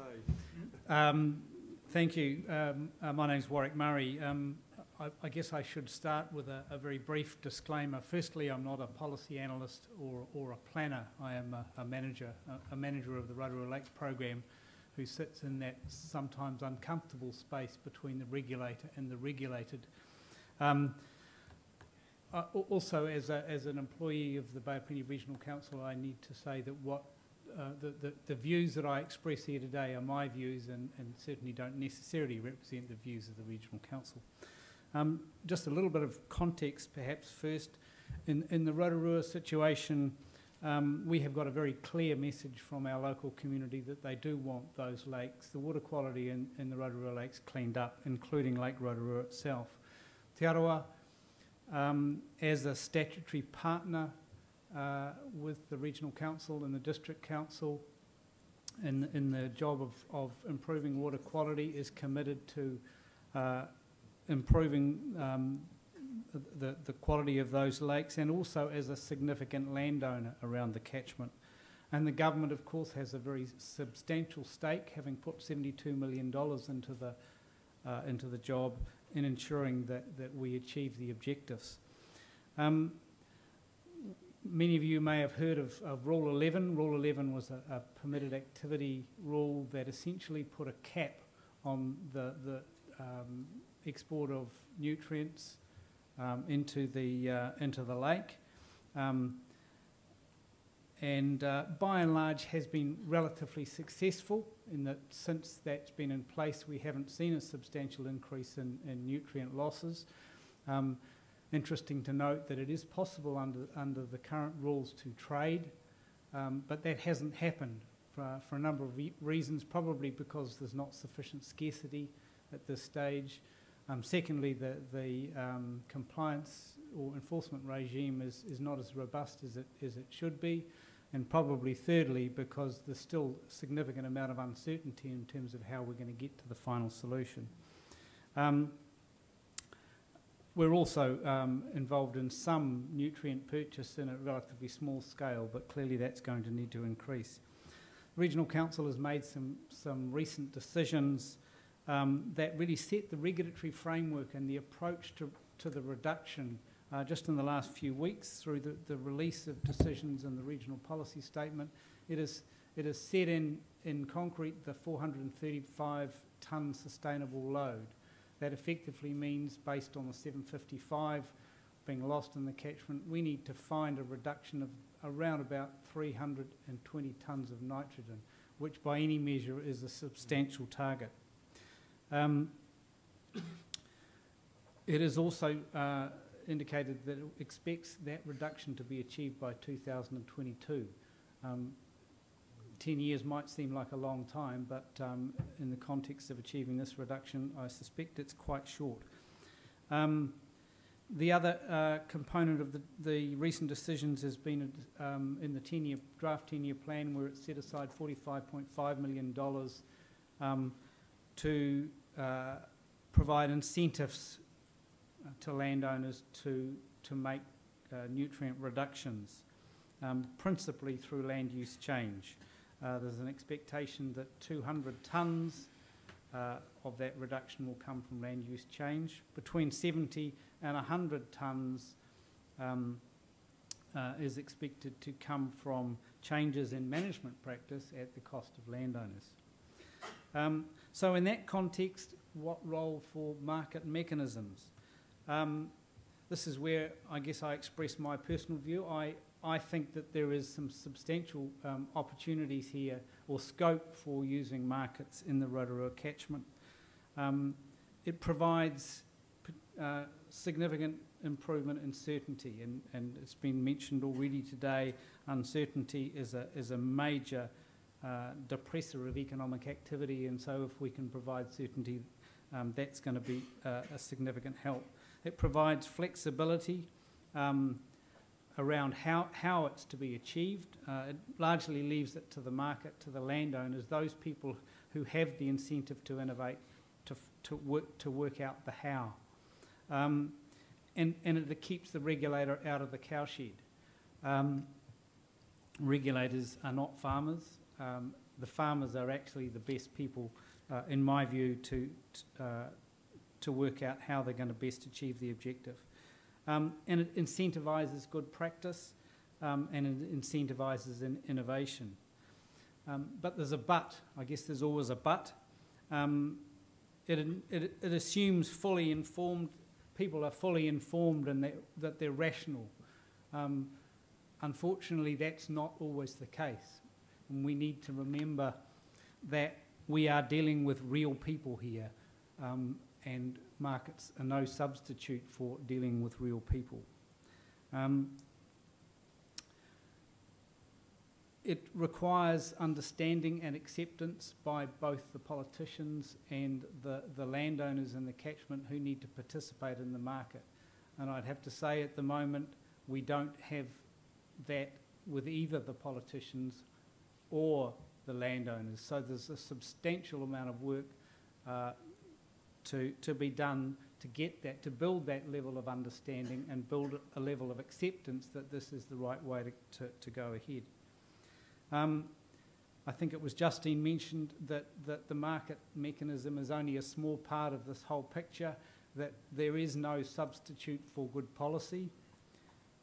say. Thank you. My name's Warwick Murray. I guess I should start with a very brief disclaimer. Firstly, I'm not a policy analyst or a planner. I am a manager of the Rotorua Lakes program who sits in that sometimes uncomfortable space between the regulator and the regulated. Also, as an employee of the Bay of Plenty Regional Council, I need to say that the views that I express here today are my views and certainly don't necessarily represent the views of the Regional Council. Just a little bit of context perhaps first. In the Rotorua situation, we have got a very clear message from our local community that they do want those lakes, the water quality in the Rotorua lakes cleaned up, including Lake Rotorua itself. Te Arawa, as a statutory partner with the Regional Council and the District Council in the job of improving water quality, is committed to improving the quality of those lakes, and also as a significant landowner around the catchment. And the government, of course, has a very substantial stake, having put $72 million into the job in ensuring that we achieve the objectives. Many of you may have heard of Rule 11. Rule 11 was a permitted activity rule that essentially put a cap on the export of nutrients into the lake, and by and large has been relatively successful in that since that's been in place we haven't seen a substantial increase in nutrient losses. Interesting to note that it is possible under the current rules to trade, but that hasn't happened for a number of reasons, probably because there's not sufficient scarcity at this stage. Secondly, the compliance or enforcement regime is not as robust as it should be, and probably thirdly because there's still a significant amount of uncertainty in terms of how we're going to get to the final solution. We're also involved in some nutrient purchase in a relatively small scale, but clearly that's going to need to increase. The Regional Council has made some recent decisions that really set the regulatory framework and the approach to the reduction just in the last few weeks through the release of decisions in the regional policy statement. It is set in concrete the 435 tonne sustainable load. That effectively means, based on the 755 being lost in the catchment, we need to find a reduction of around about 320 tonnes of nitrogen, which by any measure is a substantial target. It is also indicated that it expects that reduction to be achieved by 2022. 10 years might seem like a long time, but in the context of achieving this reduction, I suspect it's quite short. The other component of the recent decisions has been in the draft 10-year plan, where it set aside $45.5 million to provide incentives to landowners to make nutrient reductions, principally through land use change. There's an expectation that 200 tonnes of that reduction will come from land use change. Between 70 and 100 tonnes is expected to come from changes in management practice at the cost of landowners. So in that context, what role for market mechanisms? This is where I guess I express my personal view. I think that there is some substantial opportunities here, or scope for using markets in the Rotorua catchment. It provides significant improvement in certainty, and it's been mentioned already today, uncertainty is a major depressor of economic activity, and so if we can provide certainty, that's going to be a significant help. It provides flexibility around how it's to be achieved. It largely leaves it to the market, to the landowners, those people who have the incentive to innovate, to work out the how. And it keeps the regulator out of the cowshed. Regulators are not farmers. the farmers are actually the best people, in my view, to work out how they're going to best achieve the objective. And it incentivises good practice, and it incentivises innovation. But there's a but. I guess there's always a but. It assumes fully informed, people are fully informed and that they're rational. Unfortunately, that's not always the case. And we need to remember that we are dealing with real people here, and markets are no substitute for dealing with real people. It requires understanding and acceptance by both the politicians and the landowners in the catchment who need to participate in the market. And I'd have to say at the moment we don't have that with either the politicians or the landowners. So there's a substantial amount of work to be done to get that, to build that level of understanding and build a level of acceptance that this is the right way to go ahead. I think it was Justine mentioned that the market mechanism is only a small part of this whole picture, that there is no substitute for good policy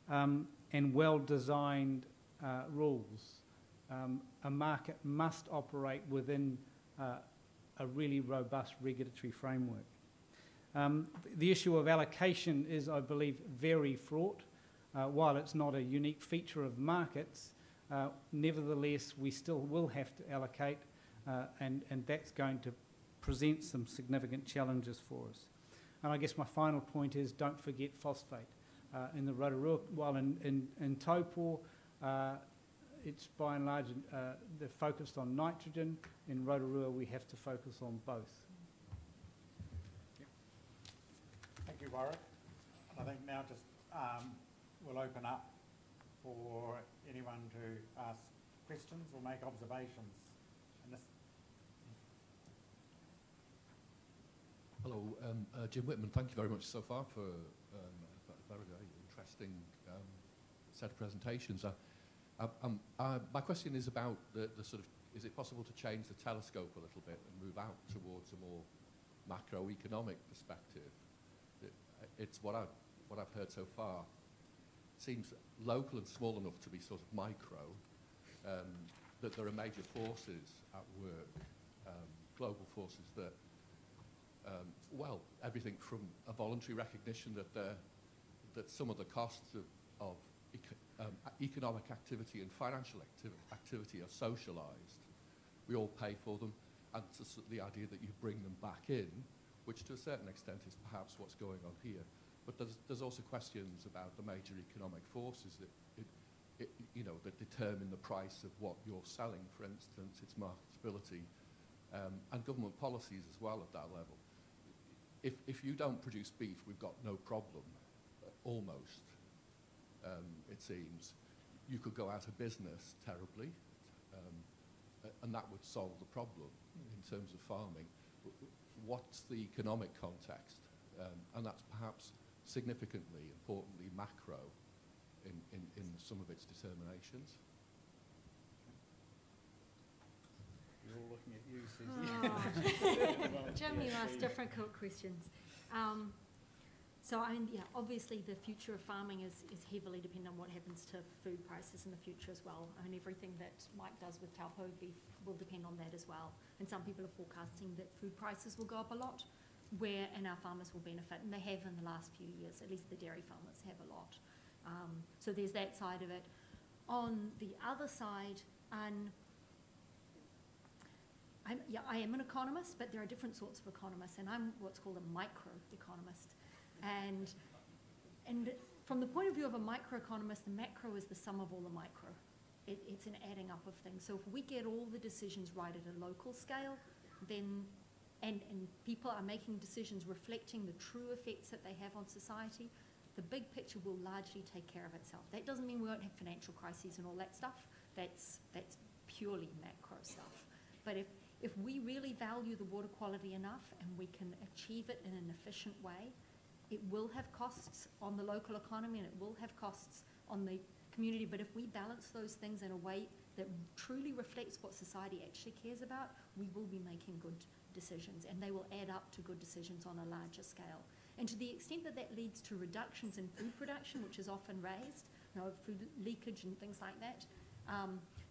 and well-designed rules. A market must operate within a really robust regulatory framework. The issue of allocation is, I believe, very fraught. While it's not a unique feature of markets, nevertheless, we still will have to allocate, and that's going to present some significant challenges for us. And I guess my final point is, don't forget phosphate. In the Rotorua, while in Taupō, it's by and large, they're focused on nitrogen. In Rotorua, we have to focus on both. Yep. Thank you, Warwick. I think now just we'll open up for anyone to ask questions or make observations. Hello, Jim Whitman. Thank you very much so far for a very, very interesting set of presentations. My question is about the sort of, is it possible to change the telescope a little bit and move out towards a more macroeconomic perspective? It's what I've heard so far. Seems local and small enough to be sort of micro, that there are major forces at work, global forces that, well, everything from a voluntary recognition that some of the costs of economic activity and financial activity are socialised. We all pay for them, and the idea that you bring them back in, which to a certain extent is perhaps what's going on here. But there's also questions about the major economic forces that that determine the price of what you're selling, for instance, its marketability, and government policies as well at that level. If you don't produce beef, we've got no problem, almost, it seems. You could go out of business terribly, and that would solve the problem in terms of farming. What's the economic context? And that's perhaps significantly, importantly, macro in some of its determinations. We're all looking at you, Suzi. Jim, you asked difficult questions. So, I mean, yeah, obviously the future of farming is heavily dependent on what happens to food prices in the future as well. I mean, everything that Mike does with Taupō beef will depend on that as well. And some people are forecasting that food prices will go up a lot, and our farmers will benefit, and they have in the last few years. At least the dairy farmers have a lot. So there's that side of it. On the other side, I am an economist, but there are different sorts of economists, and I'm what's called a microeconomist. And from the point of view of a microeconomist, the macro is the sum of all the micro. It's an adding up of things. So if we get all the decisions right at a local scale, then and people are making decisions reflecting the true effects that they have on society, the big picture will largely take care of itself. That doesn't mean we won't have financial crises and all that stuff. That's purely macro stuff. But if we really value the water quality enough and we can achieve it in an efficient way, it will have costs on the local economy and it will have costs on the community, but if we balance those things in a way that truly reflects what society actually cares about, we will be making good decisions, and they will add up to good decisions on a larger scale. And to the extent that that leads to reductions in food production, which is often raised, food leakage and things like that,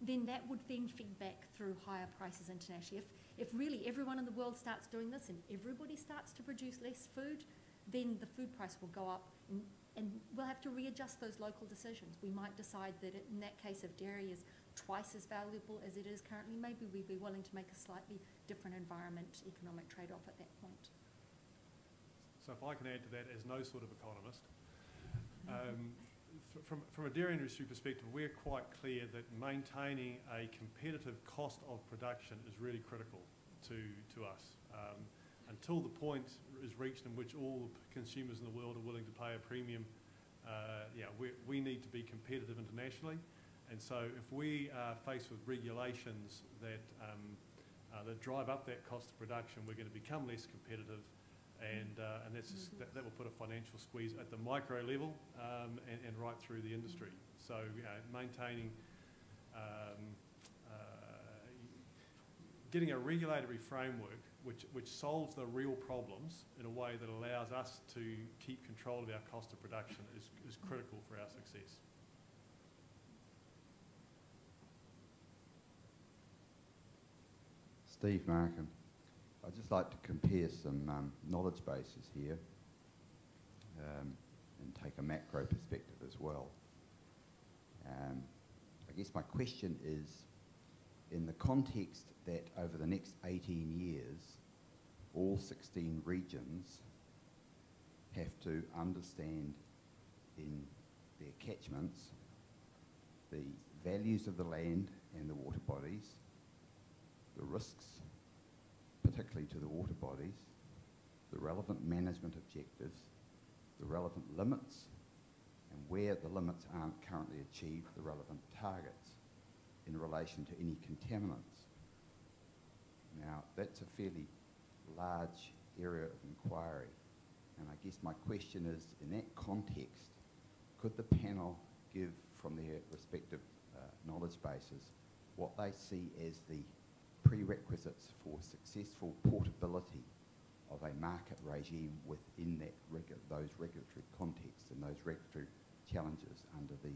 then that would then feed back through higher prices internationally. If really everyone in the world starts doing this and everybody starts to produce less food, then the food price will go up, and we'll have to readjust those local decisions. We might decide that in that case, if dairy is twice as valuable as it is currently, maybe we'd be willing to make a slightly different environment economic trade-off at that point. So if I can add to that, as no sort of economist, from a dairy industry perspective, we're quite clear that maintaining a competitive cost of production is really critical to us. Until the point is reached in which all consumers in the world are willing to pay a premium, we need to be competitive internationally. And so if we are faced with regulations that drive up that cost of production, we're going to become less competitive, and that will put a financial squeeze at the micro level and right through the industry. So maintaining, getting a regulatory framework which solves the real problems in a way that allows us to keep control of our cost of production is critical for our success. Steve Markin. I'd just like to compare some knowledge bases here and take a macro perspective as well. I guess my question is, in the context that over the next 18 years, all 16 regions have to understand in their catchments the values of the land and the water bodies, the risks, particularly to the water bodies, the relevant management objectives, the relevant limits, and where the limits aren't currently achieved, the relevant targets in relation to any contaminants. Now, that's a fairly large area of inquiry, and I guess my question is, in that context, could the panel give from their respective knowledge bases what they see as the prerequisites for successful portability of a market regime within that those regulatory contexts and those regulatory challenges under the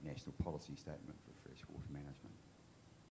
National Policy Statement for Freshwater Management?